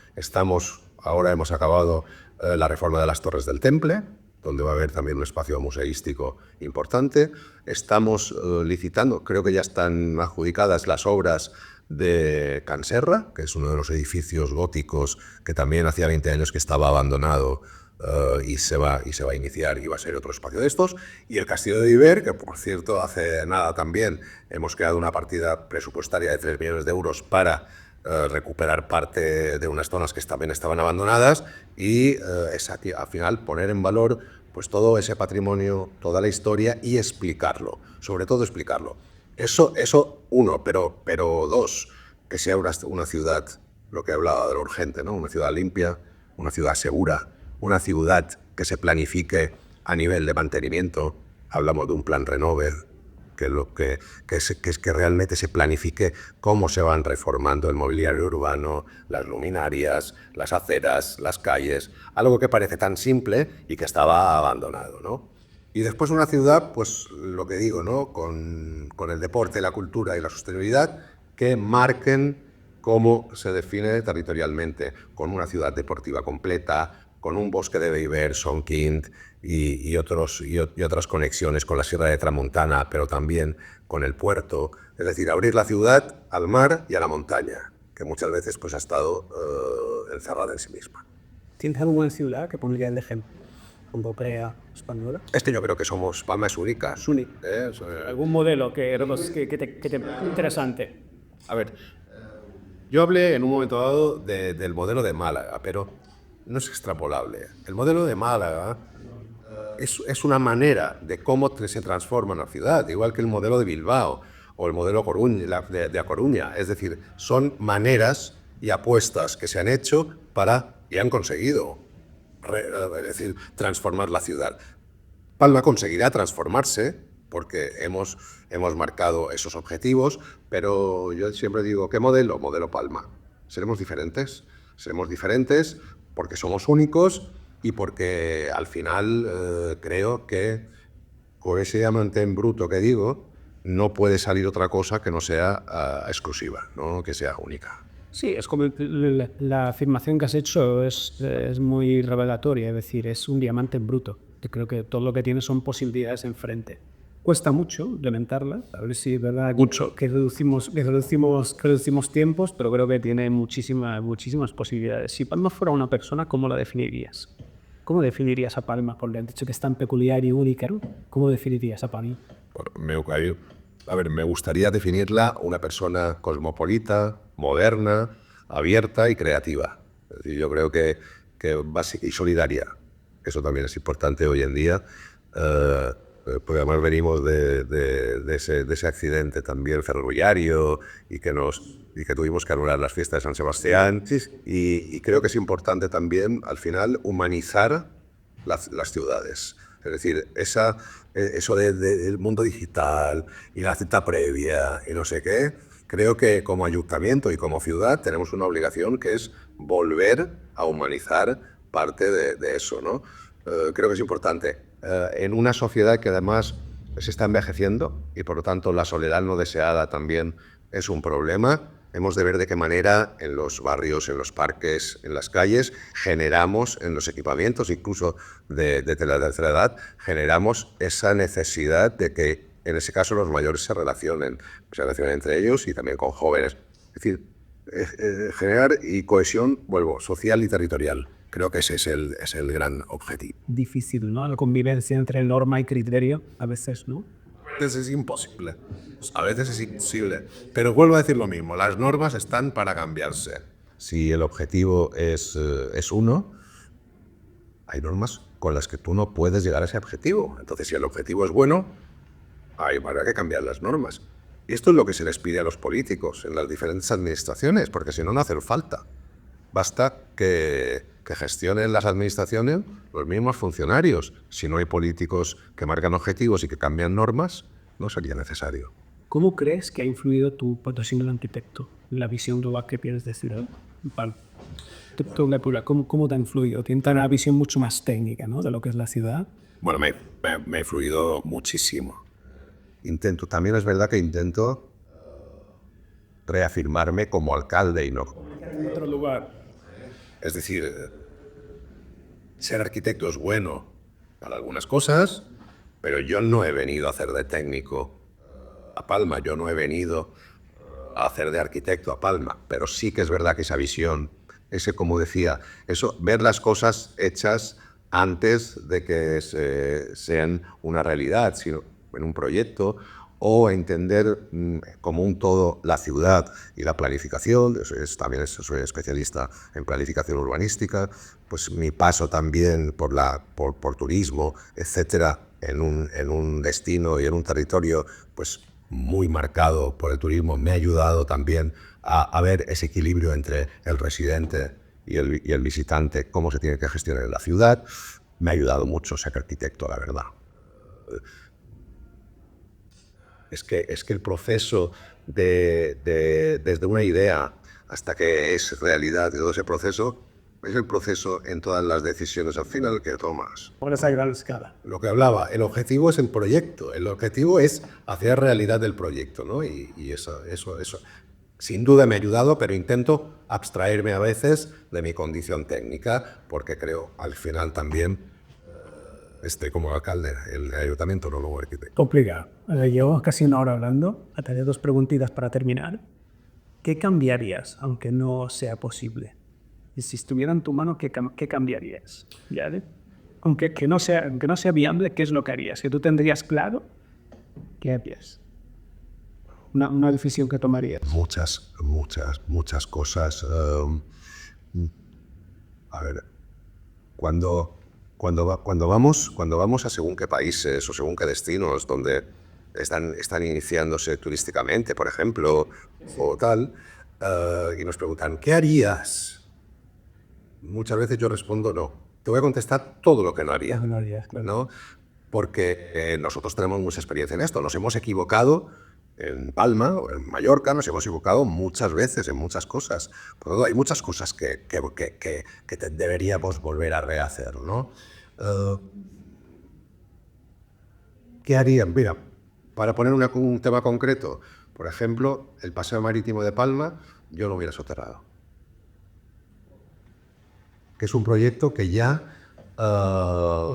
Ahora hemos acabado la reforma de las Torres del Temple, donde va a haber también un espacio museístico importante. Estamos licitando, creo que ya están adjudicadas las obras de Can Serra, que es uno de los edificios góticos que también hacía 20 años que estaba abandonado y se va a iniciar y va a ser otro espacio de estos. Y el Castillo de Viver, que por cierto hace nada también hemos creado una partida presupuestaria de 3 millones de euros para recuperar parte de unas zonas que también estaban abandonadas y al final poner en valor pues todo ese patrimonio, toda la historia y explicarlo, sobre todo explicarlo. Eso uno, pero dos, que sea una ciudad, lo que hablaba de lo urgente, ¿no? Una ciudad limpia, una ciudad segura, una ciudad que se planifique a nivel de mantenimiento. Hablamos de un plan Renove, que realmente se planifique cómo se van reformando el mobiliario urbano, las luminarias, las aceras, las calles, algo que parece tan simple y que estaba abandonado, ¿no? Y después una ciudad, pues lo que digo, ¿no? Con el deporte, la cultura y la sostenibilidad que marquen cómo se define territorialmente, con una ciudad deportiva completa, con un bosque de Beiber, Sonkind y otras conexiones con la Sierra de Tramontana, pero también con el puerto. Es decir, abrir la ciudad al mar y a la montaña, que muchas veces pues, ha estado encerrada en sí misma. ¿Tienes alguna ciudad que pondría el ejemplo europea, española? Yo creo que somos, Palma es única. Es única. ¿Algún modelo que te interesante? A ver, yo hablé en un momento dado del modelo de Málaga, pero no es extrapolable. El modelo de Málaga es una manera de cómo se transforma una ciudad, igual que el modelo de Bilbao o el modelo de A Coruña. Es decir, son maneras y apuestas que se han hecho y han conseguido es decir, transformar la ciudad. Palma conseguirá transformarse porque hemos marcado esos objetivos, pero yo siempre digo, ¿qué modelo? Modelo Palma. Seremos diferentes porque somos únicos y porque al final creo que con ese diamante en bruto que digo, no puede salir otra cosa que no sea exclusiva, no que sea única. Sí, es como la afirmación que has hecho es muy revelatoria, es decir, es un diamante en bruto. Yo creo que todo lo que tiene son posibilidades enfrente. Cuesta mucho implementarlas, a ver si es verdad mucho que reducimos tiempos, pero creo que tiene muchísimas posibilidades. Si Palma fuera una persona, ¿cómo la definirías? ¿Cómo definirías a Palma? Porque han dicho que es tan peculiar y única, ¿no? ¿Cómo definirías a Palma? Me gustaría definirla una persona cosmopolita, moderna, abierta y creativa. Es decir, yo creo que básica y solidaria. Eso también es importante hoy en día. Porque además venimos de ese accidente también ferroviario y que tuvimos que anular las fiestas de San Sebastián. Y creo que es importante también, al final, humanizar las ciudades. Es decir, eso del mundo digital y la cita previa y no sé qué, creo que como ayuntamiento y como ciudad tenemos una obligación que es volver a humanizar parte de eso, ¿no? Creo que es importante. En una sociedad que además se está envejeciendo y por lo tanto la soledad no deseada también es un problema, hemos de ver de qué manera en los barrios, en los parques, en las calles, generamos en los equipamientos, incluso de la tercera edad, generamos esa necesidad de que, en ese caso, los mayores se relacionen entre ellos y también con jóvenes. Es decir, generar cohesión, social y territorial. Creo que ese es el gran objetivo. Difícil, ¿no? La convivencia entre norma y criterio, a veces, ¿no? A veces es imposible. A veces es imposible. Pero vuelvo a decir lo mismo, las normas están para cambiarse. Si el objetivo es uno, hay normas con las que tú no puedes llegar a ese objetivo. Entonces, si el objetivo es bueno, habrá que cambiar las normas. Y esto es lo que se les pide a los políticos en las diferentes administraciones, porque si no, no hacen falta. Basta que gestionen las administraciones los mismos funcionarios. Si no hay políticos que marcan objetivos y que cambian normas, no sería necesario. ¿Cómo crees que ha influido tu patrocinio del arquitecto en la visión global que tienes de ciudad? ¿Cómo te ha influido? Tienes una visión mucho más técnica, ¿no?, de lo que es la ciudad. Bueno, me ha influido muchísimo. También es verdad que intento reafirmarme como alcalde y no En otro lugar. Es decir, ser arquitecto es bueno para algunas cosas, pero yo no he venido a hacer de técnico a Palma, yo no he venido a hacer de arquitecto a Palma, pero sí que es verdad que esa visión, como decía, ver las cosas hechas antes de que sean una realidad, sino en un proyecto, o entender como un todo la ciudad y la planificación. También soy especialista en planificación urbanística, pues mi paso también por turismo, etcétera, en un destino y en un territorio pues muy marcado por el turismo, me ha ayudado también a ver ese equilibrio entre el residente y el visitante, cómo se tiene que gestionar en la ciudad. Me ha ayudado mucho ser arquitecto, la verdad. Es que el proceso desde una idea hasta que es realidad de todo ese proceso Es el proceso en todas las decisiones al final que tomas. Por esa gran escala. Lo que hablaba, el objetivo es el proyecto, el objetivo es hacer realidad el proyecto, ¿no? Y eso sin duda me ha ayudado, pero intento abstraerme a veces de mi condición técnica, porque creo al final también como alcalde, el ayuntamiento, no como arquitecto. Complicado. Llevo casi una hora hablando. Te haré 2 preguntitas para terminar. ¿Qué cambiarías, aunque no sea posible? Y si estuviera en tu mano, ¿qué cambiarías? ¿Vale? Aunque no sea viable, ¿qué es lo que harías? Que tú tendrías claro, ¿qué harías? Una decisión que tomarías. Muchas cosas. A ver, cuando vamos a según qué países o según qué destinos donde están iniciándose turísticamente, por ejemplo, o tal, y nos preguntan, ¿qué harías? Muchas veces yo respondo no. Te voy a contestar todo lo que no haría. No harías, claro. ¿No? Porque nosotros tenemos mucha experiencia en esto. Nos hemos equivocado en Palma o en Mallorca, nos hemos equivocado muchas veces en muchas cosas. Por lo tanto, hay muchas cosas que deberíamos volver a rehacer, ¿no? ¿Qué harían? Mira, para poner un tema concreto, por ejemplo, el paseo marítimo de Palma, yo lo hubiera soterrado. Que es un proyecto que ya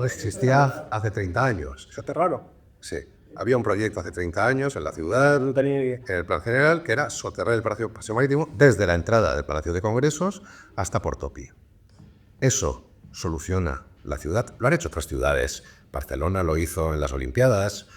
existía hace 30 años. ¿Soterrarlo? Sí. Había un proyecto hace 30 años en la ciudad, No tenía idea. en el plan general, que era soterrar el paseo marítimo desde la entrada del Palacio de Congresos hasta Portopí. Eso soluciona la ciudad. Lo han hecho otras ciudades. Barcelona lo hizo en las Olimpiadas.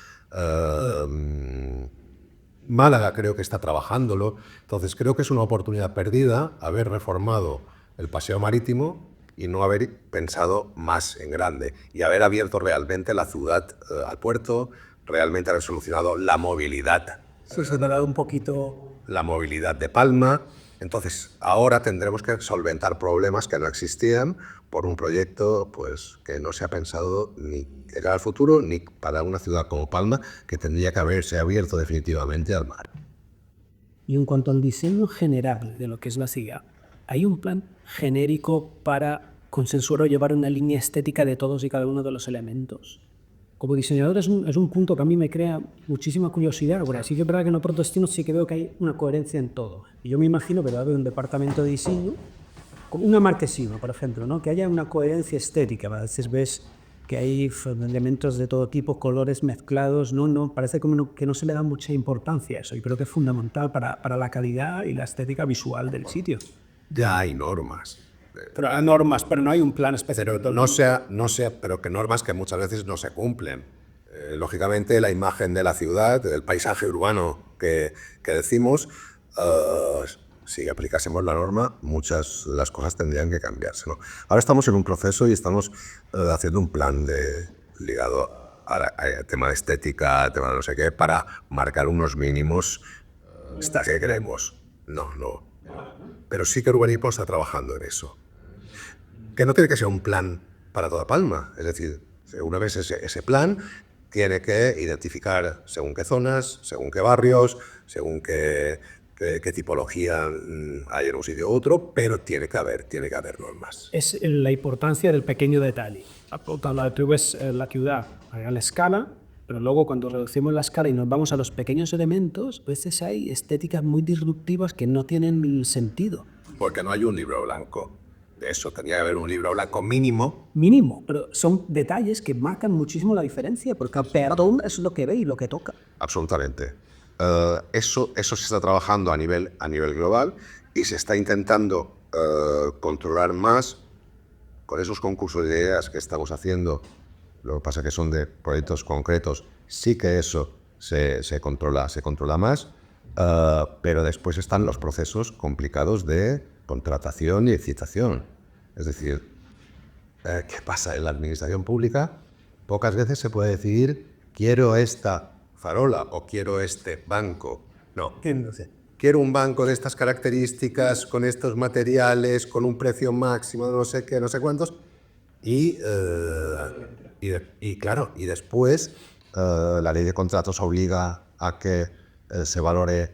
Málaga creo que está trabajándolo. Entonces creo que es una oportunidad perdida haber reformado el paseo marítimo y no haber pensado más en grande y haber abierto realmente la ciudad al puerto, realmente haber solucionado la movilidad. Eso se ha dado un poquito. La movilidad de Palma. Entonces, ahora tendremos que solventar problemas que no existían por un proyecto pues, que no se ha pensado ni de cara al futuro ni para una ciudad como Palma, que tendría que haberse abierto definitivamente al mar. Y en cuanto al diseño general de lo que es la ciudad, ¿hay un plan genérico para consensuar o llevar una línea estética de todos y cada uno de los elementos? Como diseñador es un punto que a mí me crea muchísima curiosidad, porque sí que es verdad que en otros destinos sí que veo que hay una coherencia en todo. Y yo me imagino que debe haber un departamento de diseño, como una Marquesino, por ejemplo, ¿no? Que haya una coherencia estética. A veces ves que hay elementos de todo tipo, colores mezclados, no parece como que no se le da mucha importancia a eso. Y creo que es fundamental para la calidad y la estética visual del sitio. Ya hay normas. Pero hay normas, pero no hay un plan específico. Pero que normas que muchas veces no se cumplen. Lógicamente, la imagen de la ciudad, del paisaje urbano que decimos, si aplicásemos la norma, muchas de las cosas tendrían que cambiarse, ¿no? Ahora estamos en un proceso y estamos haciendo un plan ligado al tema de estética, tema de no sé qué, para marcar unos mínimos que queremos. No. Pero sí que Urbanismo está trabajando en eso. Que no tiene que ser un plan para toda Palma. Es decir, una vez ese plan, tiene que identificar según qué zonas, según qué barrios, según qué tipología hay en un sitio u otro, pero tiene que haber normas. Es la importancia del pequeño detalle. Tú ves la ciudad a gran escala, pero luego cuando reducimos la escala y nos vamos a los pequeños elementos, a veces hay estéticas muy disruptivas que no tienen sentido. Porque no hay un libro blanco. De eso tenía que haber un libro blanco mínimo. Mínimo, pero son detalles que marcan muchísimo la diferencia, porque el peatón es lo que ve y lo que toca. Absolutamente. Eso se está trabajando a nivel global y se está intentando controlar más con esos concursos de ideas que estamos haciendo. Lo que pasa es que son de proyectos concretos. Sí que eso se controla más, pero después están los procesos complicados de contratación y licitación. Es decir, ¿qué pasa en la administración pública? Pocas veces se puede decidir, quiero esta farola o quiero este banco. No. Quiero un banco de estas características, con estos materiales, con un precio máximo de no sé qué, no sé cuántos. Y después la ley de contratos obliga a que se valore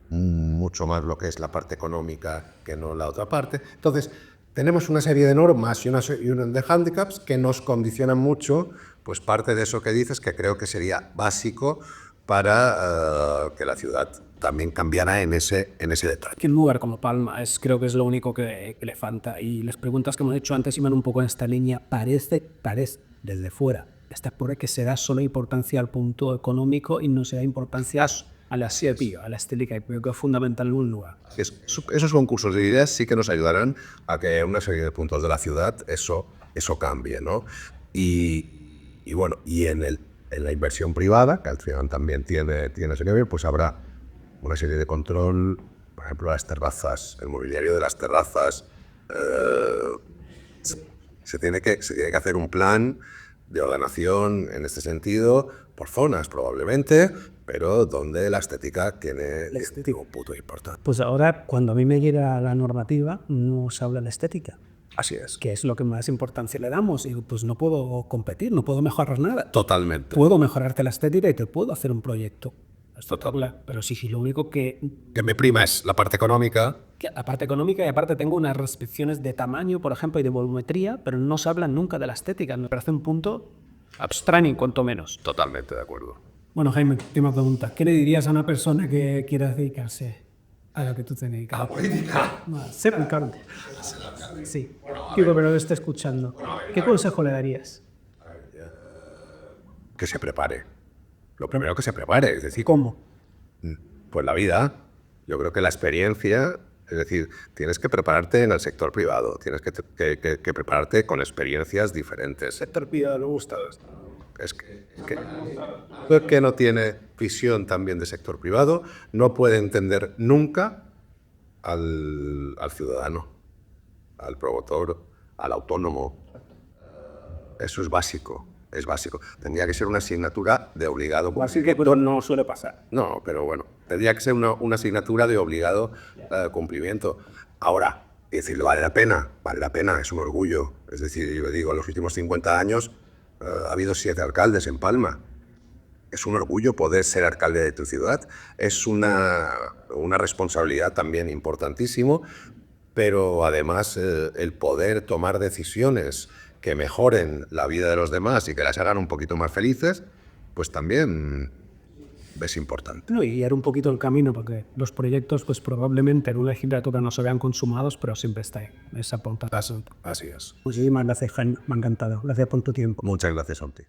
mucho más lo que es la parte económica que no la otra parte. Entonces, tenemos una serie de normas y una de handicaps que nos condicionan mucho, pues parte de eso que dices, que creo que sería básico para que la ciudad también cambiara en ese detalle. Que un lugar como Palma creo que es lo único que le falta. Y las preguntas que hemos hecho antes iban un poco en esta línea. Parece desde fuera, está por que se da solo importancia al punto económico y no se da importancia a la estética, y creo que es fundamental en un lugar. Esos concursos de ideas sí que nos ayudarán a que en una serie de puntos de la ciudad eso cambie, ¿no? Y bueno, y en la inversión privada, que al final también tiene ese nivel, pues habrá una serie de control, por ejemplo, las terrazas, el mobiliario de las terrazas. Se tiene que hacer un plan de ordenación en este sentido, por zonas probablemente, pero donde la estética tiene un punto importante. Pues ahora, cuando a mí me llega la normativa, no se habla de estética, Así es. que es lo que más importancia le damos. Y pues no puedo competir, no puedo mejorar nada. Totalmente. Puedo mejorarte la estética y te puedo hacer un proyecto. Pero sí, lo único que me prima es la parte económica. La parte económica, y aparte tengo unas restricciones de tamaño, por ejemplo, y de volumetría, pero no se habla nunca de la estética. Me parece un punto abstraño, cuanto menos. Totalmente de acuerdo. Bueno, Jaime, última pregunta. ¿Qué le dirías a una persona que quiera dedicarse a lo que tú te dedicas? ¿A la política? Ser alcalde. Sí. Digo, pero lo esté escuchando. ¿Qué consejo le darías? Que se prepare. Lo primero que se prepare, es decir, ¿Cómo? pues la vida. Yo creo que la experiencia, es decir, tienes que prepararte en el sector privado, tienes que prepararte con experiencias diferentes. Sector privado, me gusta. Es que no tiene visión también de sector privado, no puede entender nunca al ciudadano, al promotor, al autónomo. Eso es básico. Es básico. Tendría que ser una asignatura de obligado. Así que pero no suele pasar. No, pero bueno, tendría que ser una asignatura de obligado cumplimiento. Ahora, decir, vale la pena, es un orgullo. Es decir, yo digo, en los últimos 50 años ha habido 7 alcaldes en Palma. Es un orgullo poder ser alcalde de tu ciudad. Es una responsabilidad también importantísimo, pero además el poder tomar decisiones que mejoren la vida de los demás y que las hagan un poquito más felices, pues también es importante. No, y guiar un poquito el camino, porque los proyectos pues probablemente en una legislatura no se vean consumados, pero siempre está ahí, esa punta. Así es. Muchísimas gracias, Jaime, me ha encantado. Gracias por tu tiempo. Muchas gracias a ti.